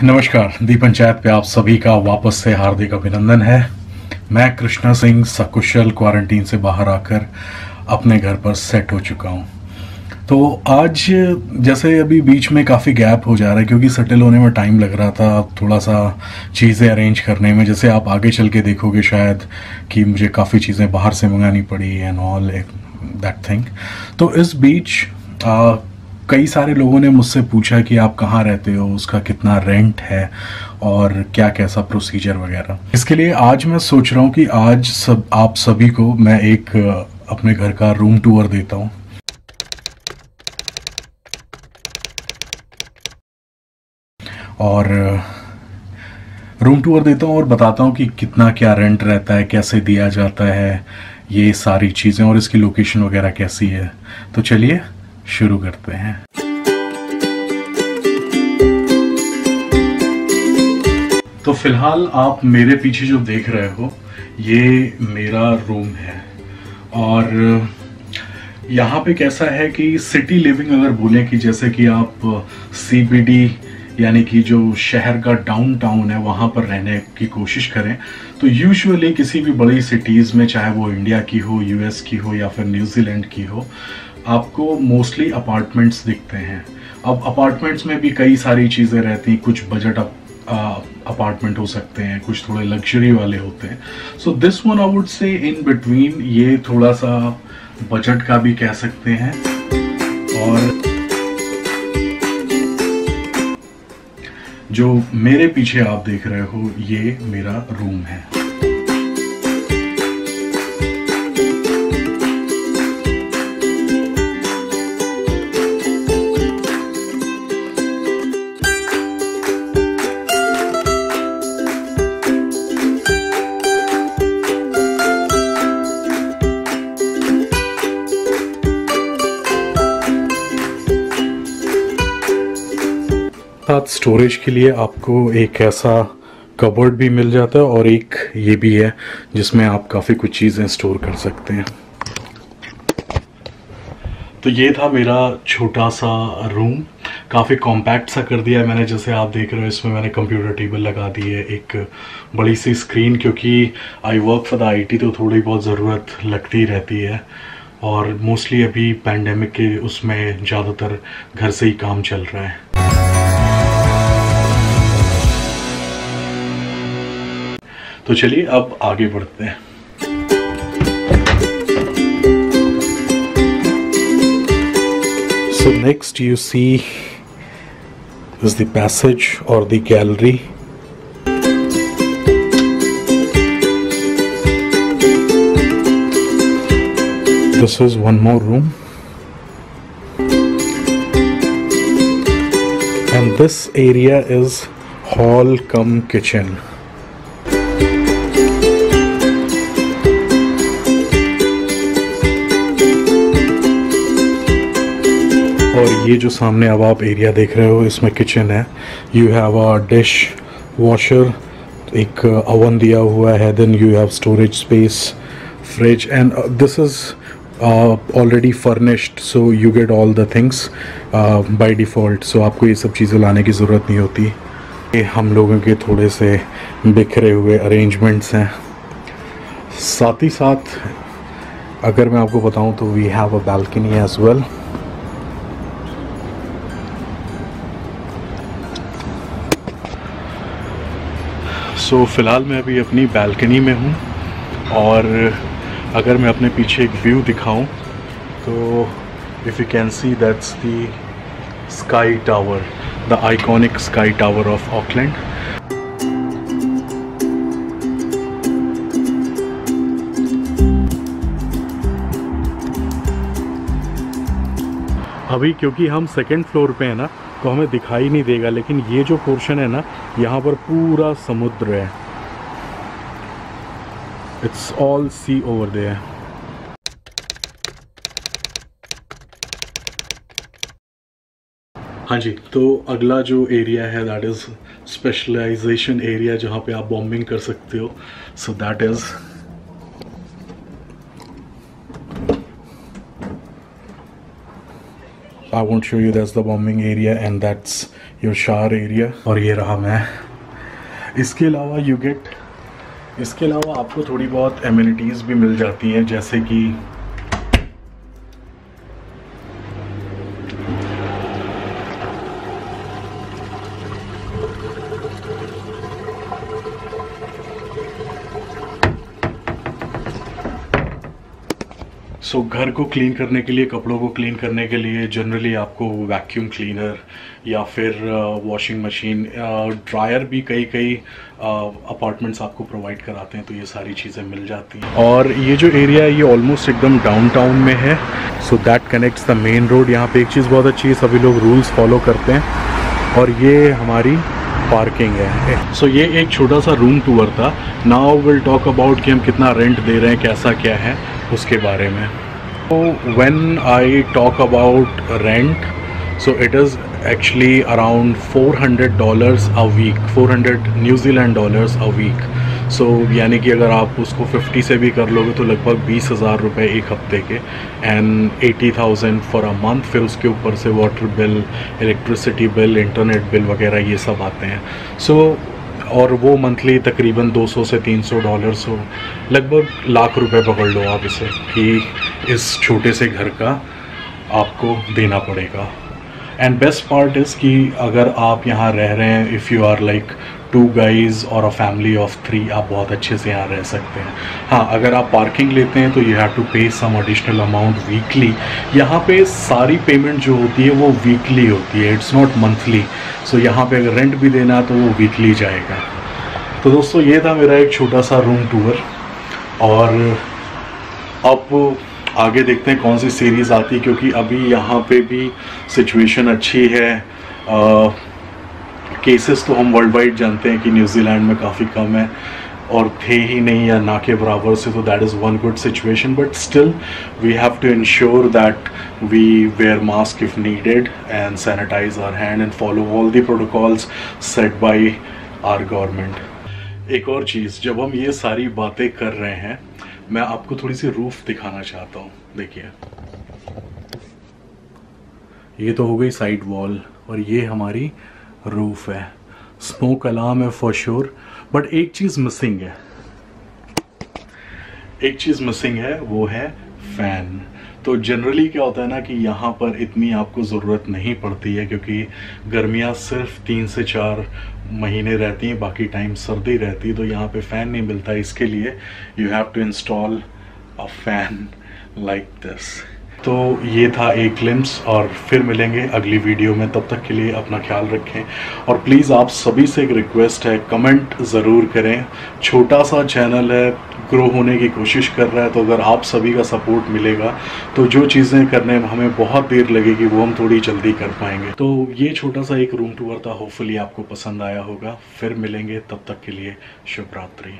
नमस्कार, दी पंचायत पे आप सभी का वापस से हार्दिक अभिनंदन है। मैं कृष्णा सिंह सकुशल क्वारंटीन से बाहर आकर अपने घर पर सेट हो चुका हूँ। तो आज जैसे अभी बीच में काफ़ी गैप हो जा रहा है क्योंकि सेटल होने में टाइम लग रहा था, थोड़ा सा चीज़ें अरेंज करने में। जैसे आप आगे चल के देखोगे शायद कि मुझे काफ़ी चीज़ें बाहर से मंगानी पड़ी एंड ऑल दैट थिंग। तो इस बीच कई सारे लोगों ने मुझसे पूछा कि आप कहाँ रहते हो, उसका कितना रेंट है और क्या कैसा प्रोसीजर वगैरह। इसके लिए आज मैं सोच रहा हूँ कि आज आप सभी को मैं एक अपने घर का रूम टूर देता हूँ। और रूम टूर देता हूँ और बताता हूँ कि कितना क्या रेंट रहता है, कैसे दिया जाता है, ये सारी चीज़ें, और इसकी लोकेशन वगैरह कैसी है। तो चलिए शुरू करते हैं। तो फिलहाल आप मेरे पीछे जो देख रहे हो ये मेरा रूम है। और यहाँ पे कैसा है कि सिटी लिविंग अगर बोलें कि जैसे कि आप CBD यानी कि जो शहर का डाउनटाउन है वहाँ पर रहने की कोशिश करें तो यूजुअली किसी भी बड़ी सिटीज़ में, चाहे वो इंडिया की हो, US की हो या फिर न्यूजीलैंड की हो, आपको मोस्टली अपार्टमेंट्स दिखते हैं। अब अपार्टमेंट्स में भी कई सारी चीज़ें रहती हैं, कुछ बजट अपार्टमेंट हो सकते हैं, कुछ थोड़े लग्जरी वाले होते हैं। So this one I would say in between, ये थोड़ा सा बजट का भी कह सकते हैं। और जो मेरे पीछे आप देख रहे हो ये मेरा रूम है। साथ स्टोरेज के लिए आपको एक ऐसा कबर्ड भी मिल जाता है और एक ये भी है जिसमें आप काफ़ी कुछ चीज़ें स्टोर कर सकते हैं। तो ये था मेरा छोटा सा रूम, काफ़ी कॉम्पैक्ट सा कर दिया है मैंने। जैसे आप देख रहे हो इसमें मैंने कंप्यूटर टेबल लगा दी है, एक बड़ी सी स्क्रीन, क्योंकि I work for the IT तो थोड़ी बहुत ज़रूरत लगती रहती है। और मोस्टली अभी पैंडेमिक के उसमें ज़्यादातर घर से ही काम चल रहा है। तो चलिए अब आगे बढ़ते हैं। So next you see is the passage or the gallery. This is one more room. And this area is hall cum kitchen. और ये जो सामने अब आप एरिया देख रहे हो इसमें किचन है। You have a dishwasher, एक ओवन दिया हुआ है, then you have storage space, fridge, and this is already furnished, so you get all the things by default. सो आपको ये सब चीज़ें लाने की ज़रूरत नहीं होती। ये हम लोगों के थोड़े से बिखरे हुए अरेंजमेंट्स हैं। साथ ही साथ अगर मैं आपको बताऊं तो we have a balcony as well. So फ़िलहाल मैं अभी अपनी बालकनी में हूँ और अगर मैं अपने पीछे एक व्यू दिखाऊं तो if you can see that's the sky tower, the iconic sky tower of Auckland. अभी क्योंकि हम सेकंड फ्लोर पे हैं ना तो हमें दिखाई नहीं देगा, लेकिन ये जो पोर्शन है ना यहाँ पर पूरा समुद्र है। It's all sea over there. हाँ जी, तो अगला जो एरिया है दैट इज़ स्पेशलाइजेशन एरिया, जहाँ पे आप बॉम्बिंग कर सकते हो। So that is I want show you that's the bombing area and that's your शार एरिया। और ये रहा मैं। इसके अलावा इसके अलावा आपको थोड़ी बहुत एमिनिटीज़ भी मिल जाती हैं, जैसे कि घर को क्लीन करने के लिए, कपड़ों को क्लीन करने के लिए जनरली आपको वैक्यूम क्लीनर या फिर वॉशिंग मशीन, ड्रायर भी कई अपार्टमेंट्स आपको प्रोवाइड कराते हैं, तो ये सारी चीज़ें मिल जाती हैं। और ये जो एरिया है ये ऑलमोस्ट एकदम डाउनटाउन में है, so that connects the main road. यहाँ पे एक चीज़ बहुत अच्छी है, सभी लोग रूल्स फॉलो करते हैं। और ये हमारी पार्किंग है। सो ये एक छोटा सा रूम टूर था। नाउ विल टॉक अबाउट कि हम कितना रेंट दे रहे हैं, कैसा क्या है उसके बारे में। So when I talk about rent, so it is actually around $400 a week, 400 New Zealand dollars a week. So यानी कि अगर आप उसको 50 से भी कर लोगे तो लगभग 20,000 रुपये एक हफ्ते के, एंड 80,000 फॉर अ मंथ। फिर उसके ऊपर से water bill, electricity bill, internet bill वगैरह ये सब आते हैं। सो और वो मंथली तकरीबन 200 से $300, सो लगभग लाख रुपए पकड़ लो आप इसे, कि इस छोटे से घर का आपको देना पड़ेगा। एंड बेस्ट पार्ट इज़ कि अगर आप यहाँ रह रहे हैं, if you are like 2 guys और अ फैमिली ऑफ 3, आप बहुत अच्छे से यहाँ रह सकते हैं। हाँ, अगर आप पार्किंग लेते हैं तो यू हैव टू पे सम एडिशनल अमाउंट वीकली। यहाँ पे सारी पेमेंट जो होती है वो वीकली होती है, इट्स नॉट मंथली। सो यहाँ पे अगर रेंट भी देना है तो वो वीकली जाएगा। तो दोस्तों ये था मेरा एक छोटा सा रूम टूर, और अब आगे देखते हैं कौन सी सीरीज़ आती है, क्योंकि अभी यहाँ पे भी सिचुएशन अच्छी है। केसेस तो हम वर्ल्ड वाइड जानते हैं कि न्यूजीलैंड में काफ़ी कम है, और थे ही नहीं या ना के बराबर से, तो that is one good situation. But still we have to ensure that we wear mask if needed and sanitise our hand and follow all the protocols set by our government. एक और चीज़, जब हम ये सारी बातें कर रहे हैं, मैं आपको थोड़ी सी रूफ दिखाना चाहता हूँ। देखिए, ये तो हो गई साइड वॉल, और ये हमारी रूफ है। स्मोक अलार्म है फॉर श्योर, बट एक चीज़ मिसिंग है, वो है फ़ैन। तो जनरली क्या होता है ना कि यहाँ पर इतनी आपको ज़रूरत नहीं पड़ती है, क्योंकि गर्मियाँ सिर्फ 3 से 4 महीने रहती हैं, बाकी टाइम सर्दी रहती है, तो यहाँ पे फ़ैन नहीं मिलता। इसके लिए you have to install a fan like this. तो ये था एक ग्लिम्स, और फिर मिलेंगे अगली वीडियो में। तब तक के लिए अपना ख्याल रखें, और प्लीज़ आप सभी से एक रिक्वेस्ट है, कमेंट ज़रूर करें। छोटा सा चैनल है, ग्रो होने की कोशिश कर रहा है, तो अगर आप सभी का सपोर्ट मिलेगा तो जो चीज़ें करने में हमें बहुत देर लगेगी वो हम थोड़ी जल्दी कर पाएंगे। तो ये छोटा सा एक रूम टूर था, होपफुली आपको पसंद आया होगा। फिर मिलेंगे, तब तक के लिए शुभ रात्रि।